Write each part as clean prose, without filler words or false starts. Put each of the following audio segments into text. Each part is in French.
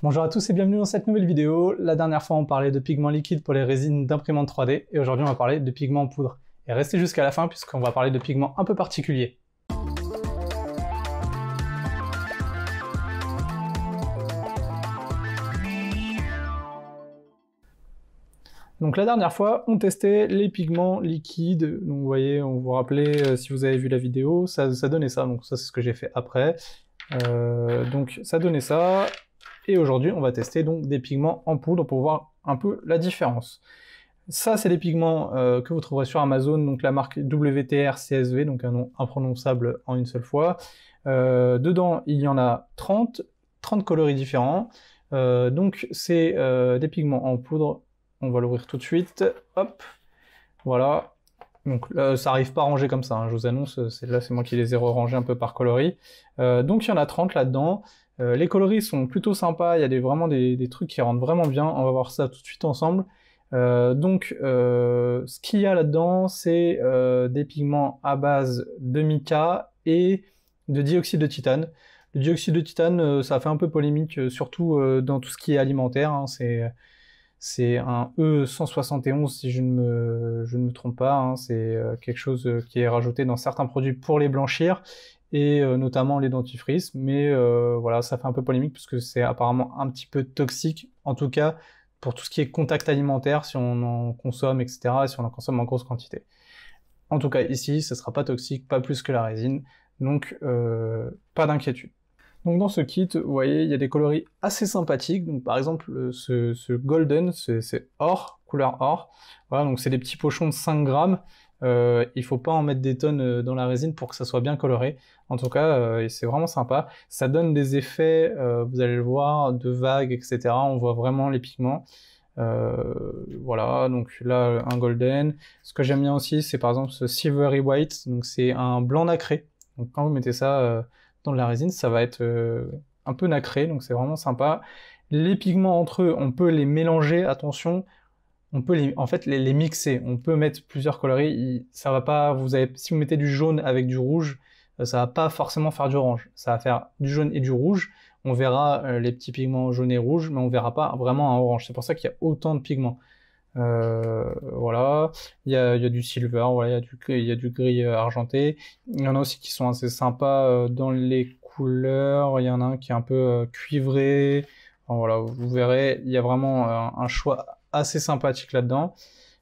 Bonjour à tous et bienvenue dans cette nouvelle vidéo. La dernière fois on parlait de pigments liquides pour les résines d'imprimante 3D et aujourd'hui on va parler de pigments en poudre. Et restez jusqu'à la fin puisqu'on va parler de pigments un peu particuliers. Donc la dernière fois, on testait les pigments liquides. Donc vous voyez, on vous rappelait, si vous avez vu la vidéo, ça donnait ça. Donc ça c'est ce que j'ai fait après. Donc ça donnait ça. Et aujourd'hui, on va tester donc des pigments en poudre pour voir un peu la différence. Ça, c'est des pigments que vous trouverez sur Amazon, donc la marque WTR CSV, donc un nom imprononçable en une seule fois. Dedans, il y en a 30 coloris différents. Donc c'est des pigments en poudre. On va l'ouvrir tout de suite. Hop, voilà. Donc ça arrive pas rangé comme ça, hein, je vous annonce, là c'est moi qui les ai rangés un peu par coloris. Donc il y en a 30 là-dedans. Les coloris sont plutôt sympas, il y a vraiment des trucs qui rentrent vraiment bien, on va voir ça tout de suite ensemble. Ce qu'il y a là-dedans, c'est des pigments à base de mica et de dioxyde de titane. Le dioxyde de titane, ça a fait un peu polémique, surtout dans tout ce qui est alimentaire, hein, c'est un E171 si je ne me trompe pas, hein, c'est quelque chose qui est rajouté dans certains produits pour les blanchir, et notamment les dentifrices, mais voilà, ça fait un peu polémique puisque c'est apparemment un petit peu toxique, en tout cas pour tout ce qui est contact alimentaire, si on en consomme, etc., et si on en consomme en grosse quantité. En tout cas ici, ce sera pas toxique, pas plus que la résine, donc pas d'inquiétude. Donc dans ce kit, vous voyez, il y a des coloris assez sympathiques. Donc par exemple, ce golden, c'est or, couleur or. Voilà, donc c'est des petits pochons de 5 grammes. Il faut pas en mettre des tonnes dans la résine pour que ça soit bien coloré. En tout cas, c'est vraiment sympa. Ça donne des effets, vous allez le voir, de vagues, etc. On voit vraiment les pigments. Voilà, donc là, un golden. Ce que j'aime bien aussi, c'est par exemple ce silvery white. Donc c'est un blanc nacré. Donc quand vous mettez ça dans de la résine, ça va être un peu nacré, donc c'est vraiment sympa. Les pigments entre eux, on peut les mélanger, attention, on peut en fait les mixer, on peut mettre plusieurs coloris, ça va pas, si vous mettez du jaune avec du rouge, ça va pas forcément faire du orange, ça va faire du jaune et du rouge, on verra les petits pigments jaune et rouge, mais on verra pas vraiment un orange, c'est pour ça qu'il y a autant de pigments. Voilà, il y a du silver, voilà, il y a du gris argenté. Il y en a aussi qui sont assez sympas dans les couleurs. Il y en a un qui est un peu cuivré. Enfin, voilà, vous verrez, il y a vraiment un choix assez sympathique là-dedans.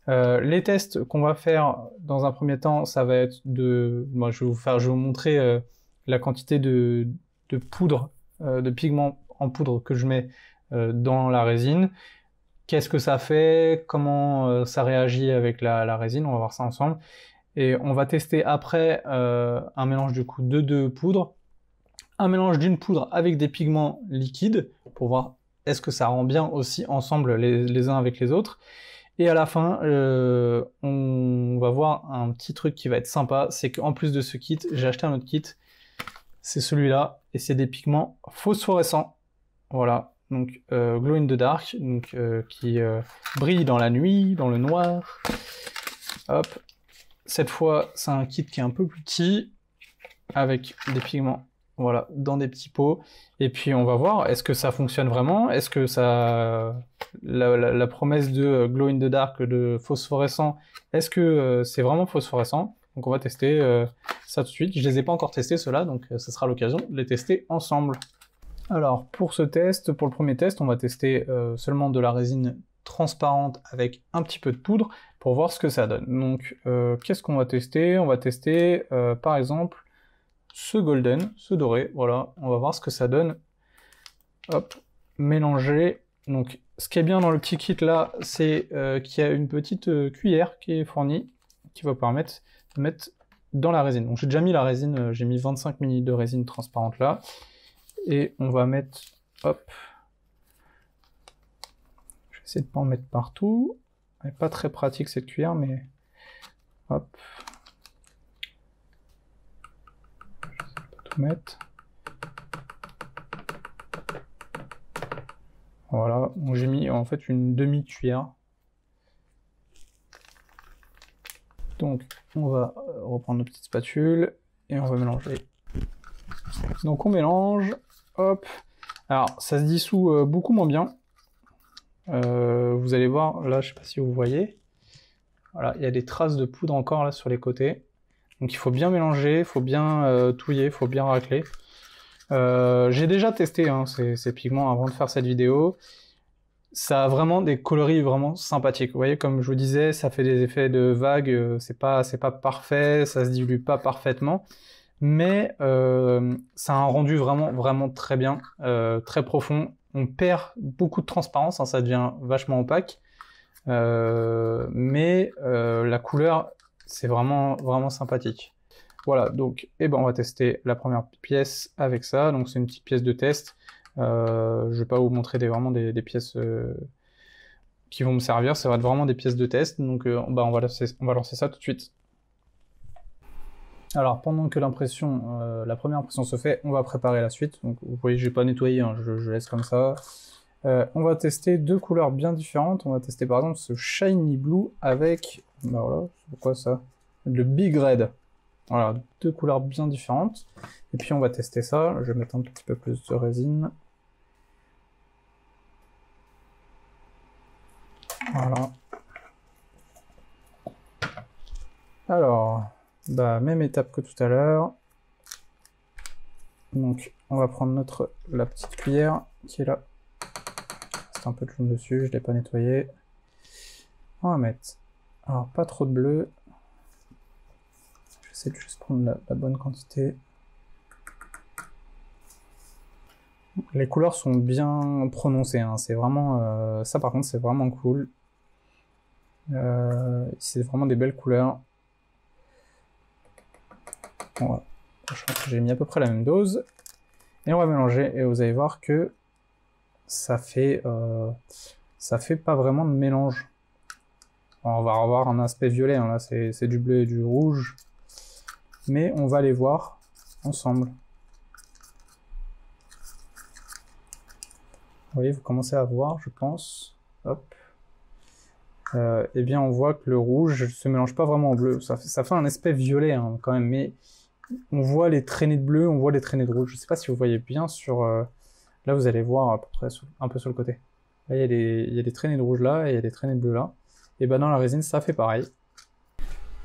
Les tests qu'on va faire dans un premier temps, ça va être moi, je vais vous montrer la quantité de poudre, de pigments en poudre que je mets dans la résine. Qu'est-ce que ça fait, comment ça réagit avec la résine, on va voir ça ensemble. Et on va tester après un mélange du coup de deux poudres, un mélange d'une poudre avec des pigments liquides, pour voir est-ce que ça rend bien aussi ensemble les uns avec les autres. Et à la fin, on va voir un petit truc qui va être sympa, c'est qu'en plus de ce kit, j'ai acheté un autre kit, c'est celui-là, et c'est des pigments phosphorescents, voilà. Donc glow in the dark, donc qui brille dans la nuit, dans le noir. Hop. Cette fois, c'est un kit qui est un peu plus petit, avec des pigments, voilà, dans des petits pots. Et puis on va voir, est-ce que ça fonctionne vraiment? Est-ce que ça, la promesse de glow in the dark, de phosphorescent, est-ce que c'est vraiment phosphorescent? Donc on va tester ça tout de suite. Je les ai pas encore testés ceux-là, donc ce sera l'occasion de les tester ensemble. Alors pour ce test, pour le premier test, on va tester seulement de la résine transparente avec un petit peu de poudre pour voir ce que ça donne. Donc qu'est-ce qu'on va tester? On va tester par exemple ce golden, ce doré, voilà, on va voir ce que ça donne. Hop, mélanger. Donc ce qui est bien dans le petit kit là, c'est qu'il y a une petite cuillère qui est fournie, qui va permettre de mettre dans la résine. Donc j'ai déjà mis la résine, j'ai mis 25 ml de résine transparente là. Et on va mettre, hop, je vais essayer de pas en mettre partout, elle n'est pas très pratique cette cuillère, mais hop, je vais pas tout mettre, voilà, donc j'ai mis en fait une demi-cuillère, donc on va reprendre nos petites spatules, et on va mélanger, donc on mélange, hop. Alors, ça se dissout beaucoup moins bien. Vous allez voir, là, je sais pas si vous voyez. Voilà, il y a des traces de poudre encore là sur les côtés. Donc il faut bien mélanger, il faut bien touiller, il faut bien racler. J'ai déjà testé hein, ces pigments avant de faire cette vidéo. Ça a vraiment des coloris vraiment sympathiques. Vous voyez, comme je vous disais, ça fait des effets de vagues, c'est pas parfait, ça se dilue pas parfaitement. Mais ça a un rendu vraiment très bien, très profond. On perd beaucoup de transparence, hein, ça devient vachement opaque. Mais la couleur, c'est vraiment sympathique. Voilà, donc on va tester la première pièce avec ça. Donc c'est une petite pièce de test. Je vais pas vous montrer vraiment des pièces qui vont me servir, ça va être vraiment des pièces de test. Donc on va lancer ça tout de suite. Alors pendant que la première impression se fait, on va préparer la suite. Donc vous voyez, j'ai pas nettoyé, hein, je laisse comme ça. On va tester deux couleurs bien différentes. On va tester par exemple ce Shiny Blue avec, bah voilà, c'est quoi ça? Le Big Red. Voilà, deux couleurs bien différentes. Et puis on va tester ça. Je vais mettre un petit peu plus de résine. Voilà. Alors, bah même étape que tout à l'heure. Donc on va prendre la petite cuillère qui est là. C'est un peu de jaune dessus, je l'ai pas nettoyé. On va mettre, alors pas trop de bleu. J'essaie de juste prendre la bonne quantité. Les couleurs sont bien prononcées, hein. C'est vraiment, ça par contre c'est vraiment cool. C'est vraiment des belles couleurs. Voilà. Je pense que j'ai mis à peu près la même dose. Et on va mélanger et vous allez voir que ça fait pas vraiment de mélange. Alors, on va avoir un aspect violet, hein. Là c'est du bleu et du rouge. Mais on va les voir ensemble. Vous voyez, vous commencez à voir, je pense. Hop. Eh bien, on voit que le rouge se mélange pas vraiment au bleu. Ça fait un aspect violet hein, quand même, mais on voit les traînées de bleu, on voit les traînées de rouge. Je sais pas si vous voyez bien sur... là, vous allez voir à peu près un peu sur le côté. Là, il y a des traînées de rouge là, et il y a des traînées de bleu là. Et ben dans la résine, ça fait pareil.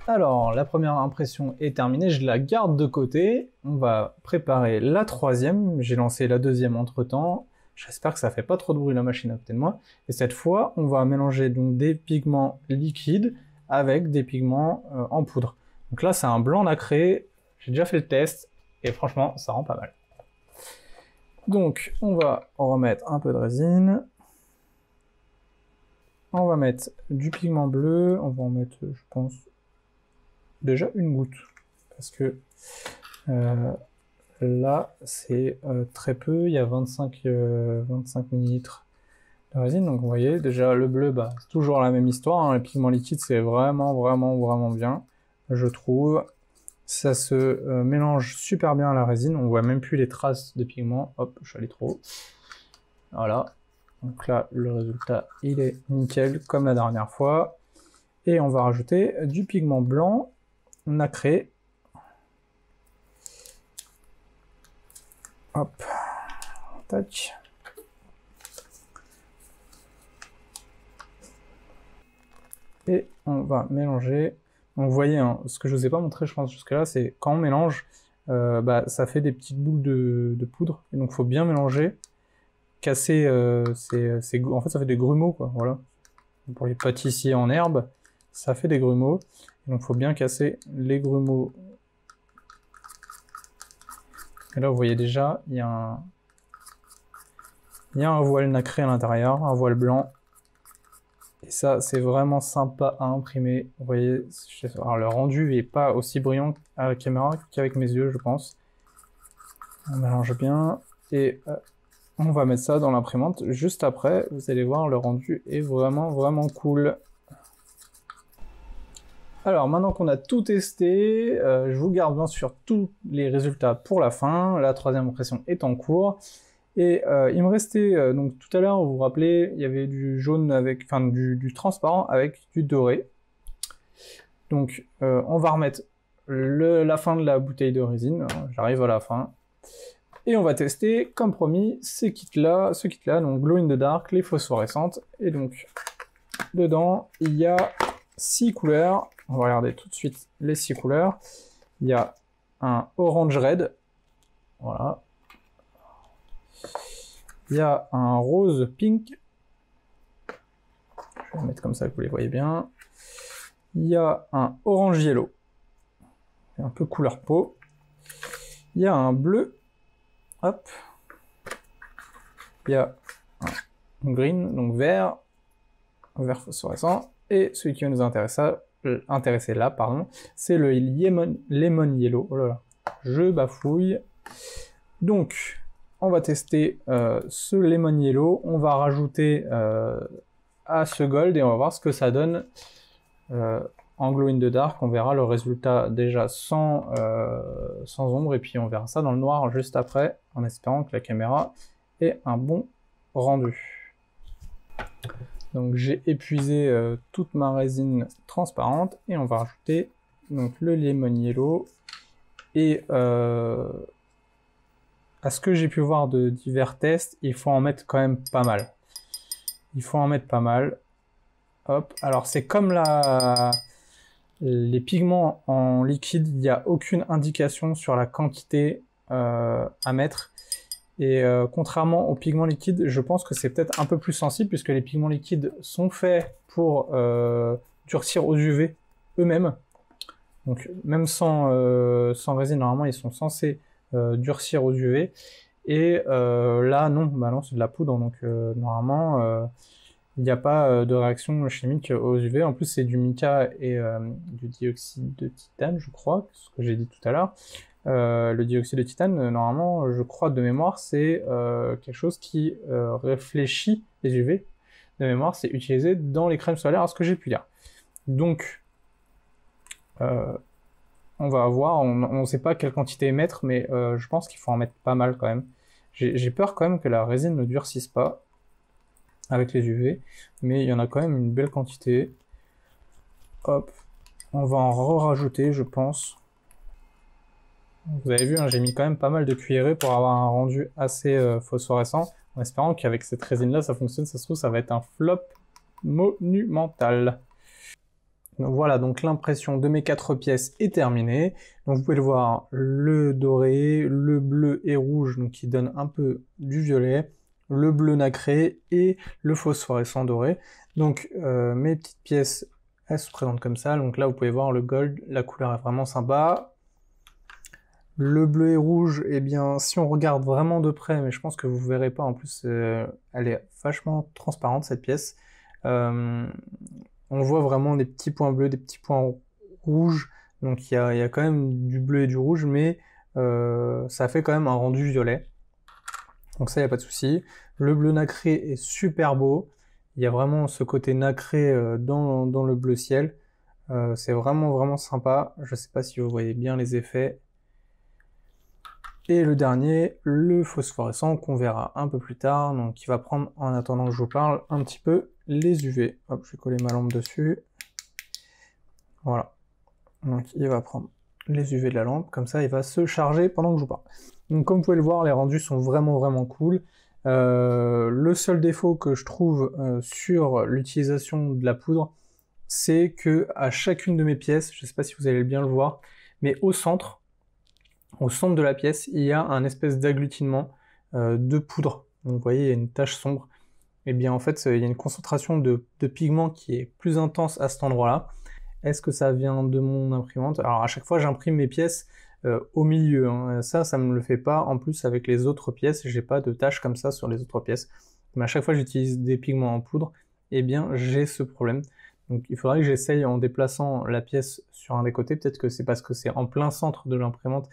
Alors, la première impression est terminée, je la garde de côté. On va préparer la troisième. J'ai lancé la deuxième entre-temps. J'espère que ça fait pas trop de bruit la machine à côté de moi. Et cette fois, on va mélanger donc des pigments liquides avec des pigments en poudre. Donc là, c'est un blanc nacré. J'ai déjà fait le test et franchement, ça rend pas mal. Donc, on va remettre un peu de résine. On va mettre du pigment bleu. On va en mettre, je pense, déjà une goutte. Parce que là, c'est très peu. Il y a 25 ml de résine. Donc, vous voyez, déjà, le bleu, bah, c'est toujours la même histoire. Hein. Le pigment liquide, c'est vraiment bien, je trouve. Ça se mélange super bien à la résine. On voit même plus les traces de pigment. Hop, je suis allé trop haut. Voilà. Donc là, le résultat, il est nickel, comme la dernière fois. Et on va rajouter du pigment blanc nacré. Hop. Tac. Et on va mélanger. Donc vous voyez, hein, ce que je vous ai pas montré, je pense, jusque-là, c'est quand on mélange, bah, ça fait des petites boules de poudre. Et donc il faut bien mélanger. Casser, en fait ça fait des grumeaux, quoi, voilà. Pour les pâtissiers en herbe, ça fait des grumeaux. Et donc il faut bien casser les grumeaux. Et là vous voyez déjà, il y a un voile nacré à l'intérieur, un voile blanc. Et ça, c'est vraiment sympa à imprimer. Vous voyez, alors, le rendu est pas aussi brillant à la caméra qu'avec mes yeux, je pense. On mélange bien. Et on va mettre ça dans l'imprimante juste après. Vous allez voir, le rendu est vraiment cool. Alors, maintenant qu'on a tout testé, je vous garde bien sûr tous les résultats pour la fin. La troisième impression est en cours. Et il me restait, donc tout à l'heure, vous vous rappelez, il y avait du jaune avec, enfin du transparent avec du doré. Donc on va remettre la fin de la bouteille de résine. J'arrive à la fin. Et on va tester, comme promis, ce kit-là, donc Glow in the Dark, les phosphorescentes. Et donc, dedans, il y a 6 couleurs. On va regarder tout de suite les 6 couleurs. Il y a un orange red. Voilà. Il y a un rose pink. Je vais le mettre comme ça que vous les voyez bien. Il y a un orange yellow. Un peu couleur peau. Il y a un bleu. Hop. Il y a un green, donc vert phosphorescent. Et celui qui va nous intéresser là, pardon, c'est le lemon yellow. Oh là là, je bafouille. Donc, on va tester ce lemon yellow. On va rajouter à ce gold et on va voir ce que ça donne en glow in the dark. On verra le résultat déjà sans ombre et puis on verra ça dans le noir juste après, en espérant que la caméra ait un bon rendu. Donc j'ai épuisé toute ma résine transparente et on va rajouter donc le lemon yellow et à ce que j'ai pu voir de divers tests, il faut en mettre quand même pas mal. Il faut en mettre pas mal. Hop, alors c'est comme les pigments en liquide, il n'y a aucune indication sur la quantité à mettre. Et contrairement aux pigments liquides, je pense que c'est peut-être un peu plus sensible puisque les pigments liquides sont faits pour durcir aux UV eux-mêmes. Donc même sans résine, normalement ils sont censés durcir aux UV. Et là non, bah non, c'est de la poudre, donc normalement il n'y a pas de réaction chimique aux UV. En plus c'est du mica et du dioxyde de titane, je crois, ce que j'ai dit tout à l'heure. Le dioxyde de titane, normalement, je crois de mémoire, c'est quelque chose qui réfléchit les UV. De mémoire, c'est utilisé dans les crèmes solaires, à ce que j'ai pu lire. Donc, on va voir, on ne sait pas quelle quantité mettre, mais je pense qu'il faut en mettre pas mal quand même. J'ai peur quand même que la résine ne durcisse pas avec les UV, mais il y en a quand même une belle quantité. Hop, on va en rajouter, je pense. Vous avez vu, hein, j'ai mis quand même pas mal de cuillerées pour avoir un rendu assez phosphorescent, en espérant qu'avec cette résine-là, ça fonctionne. Ça se trouve, ça va être un flop monumental. Donc voilà, donc l'impression de mes 4 pièces est terminée. Donc vous pouvez le voir, le doré, le bleu et rouge, donc qui donne un peu du violet, le bleu nacré et le phosphorescent doré. Donc mes petites pièces, elles se présentent comme ça. Donc là, vous pouvez voir le gold, la couleur est vraiment sympa. Le bleu et rouge, eh bien, si on regarde vraiment de près, mais je pense que vous verrez pas, en plus, elle est vachement transparente, cette pièce. On voit vraiment des petits points bleus, des petits points rouges, donc il y a quand même du bleu et du rouge, mais ça fait quand même un rendu violet. Donc ça, il n'y a pas de souci. Le bleu nacré est super beau. Il y a vraiment ce côté nacré dans le bleu ciel. C'est vraiment sympa. Je sais pas si vous voyez bien les effets. Et le dernier, le phosphorescent, qu'on verra un peu plus tard, donc qui va prendre, en attendant que je vous parle, un petit peu les UV. Hop, je vais coller ma lampe dessus. Voilà. Donc il va prendre les UV de la lampe, comme ça il va se charger pendant que je vous parle. Donc comme vous pouvez le voir, les rendus sont vraiment cool. Le seul défaut que je trouve sur l'utilisation de la poudre, c'est que à chacune de mes pièces, je ne sais pas si vous allez bien le voir, mais au centre de la pièce, il y a un espèce d'agglutinement de poudre. Donc, vous voyez, il y a une tache sombre. Et bien en fait, il y a une concentration de pigments qui est plus intense à cet endroit-là. Est-ce que ça vient de mon imprimante? Alors à chaque fois, j'imprime mes pièces au milieu. Hein. Ça me le fait pas. En plus, avec les autres pièces, j'ai pas de taches comme ça sur les autres pièces. Mais à chaque fois que j'utilise des pigments en poudre, eh bien j'ai ce problème. Donc il faudrait que j'essaye en déplaçant la pièce sur un des côtés. Peut-être que c'est parce que c'est en plein centre de l'imprimante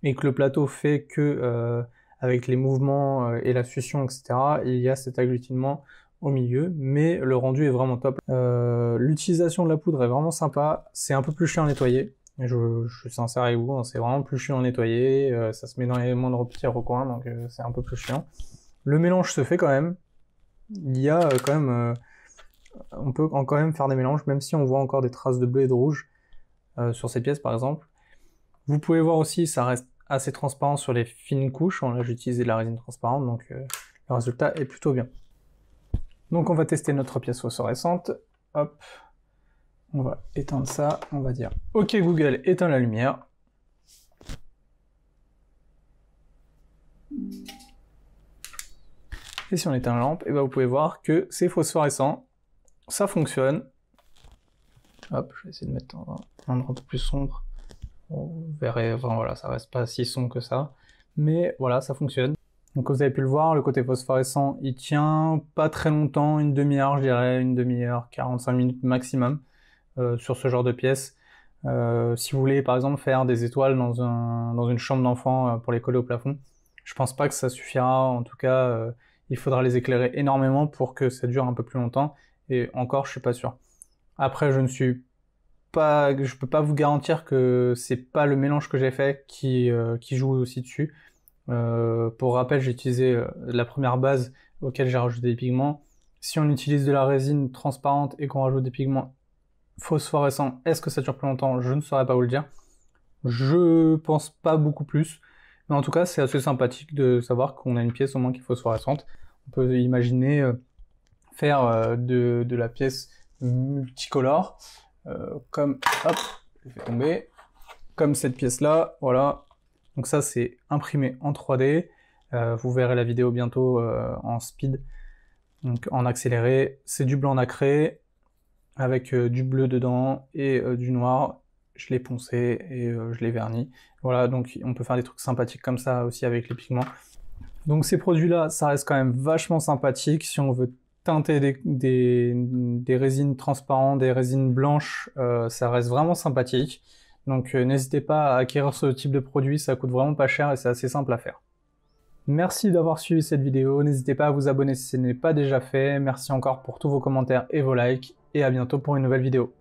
et que le plateau fait que avec les mouvements et la succion, etc., il y a cet agglutinement au milieu, mais le rendu est vraiment top. L'utilisation de la poudre est vraiment sympa, c'est un peu plus chiant à nettoyer, je suis sincère avec vous, hein, c'est vraiment plus chiant à nettoyer, ça se met dans les moindres petits recoins, donc c'est un peu plus chiant. Le mélange se fait quand même, il y a quand même, on peut quand même faire des mélanges, même si on voit encore des traces de bleu et de rouge sur ces pièces par exemple. Vous pouvez voir aussi, ça reste assez transparent sur les fines couches. Là, j'ai utilisé de la résine transparente, donc le résultat est plutôt bien. Donc on va tester notre pièce phosphorescente. Hop, on va éteindre ça, on va dire « Ok Google, éteins la lumière ». Et si on éteint la lampe, et ben vous pouvez voir que c'est phosphorescent, ça fonctionne. Hop, je vais essayer de mettre un endroit un peu plus sombre. Vous verrez, enfin voilà, ça reste pas si sombre que ça. Mais voilà, ça fonctionne. Donc comme vous avez pu le voir, le côté phosphorescent, il tient pas très longtemps, une demi-heure, je dirais, une demi-heure, 45 minutes maximum sur ce genre de pièce. Si vous voulez par exemple faire des étoiles dans une chambre d'enfant pour les coller au plafond, je pense pas que ça suffira. En tout cas, il faudra les éclairer énormément pour que ça dure un peu plus longtemps. Et encore, je suis pas sûr. Après, je peux pas vous garantir que c'est pas le mélange que j'ai fait qui joue aussi dessus. Pour rappel, j'ai utilisé la première base auquel j'ai rajouté des pigments. Si on utilise de la résine transparente et qu'on rajoute des pigments phosphorescents, est-ce que ça dure plus longtemps? Je ne saurais pas vous le dire. Je pense pas beaucoup plus. Mais en tout cas, c'est assez sympathique de savoir qu'on a une pièce au moins qui est phosphorescente. On peut imaginer faire de la pièce multicolore, comme, hop, je le fais tomber, comme cette pièce-là, voilà. Donc ça, c'est imprimé en 3D. Vous verrez la vidéo bientôt en speed, donc en accéléré. C'est du blanc nacré, avec du bleu dedans et du noir. Je l'ai poncé et je l'ai verni. Voilà, donc on peut faire des trucs sympathiques comme ça aussi avec les pigments. Donc ces produits-là, ça reste quand même vachement sympathique. Si on veut teinter des résines transparentes, des résines blanches, ça reste vraiment sympathique. Donc n'hésitez pas à acquérir ce type de produit, ça coûte vraiment pas cher et c'est assez simple à faire. Merci d'avoir suivi cette vidéo, n'hésitez pas à vous abonner si ce n'est pas déjà fait. Merci encore pour tous vos commentaires et vos likes, et à bientôt pour une nouvelle vidéo.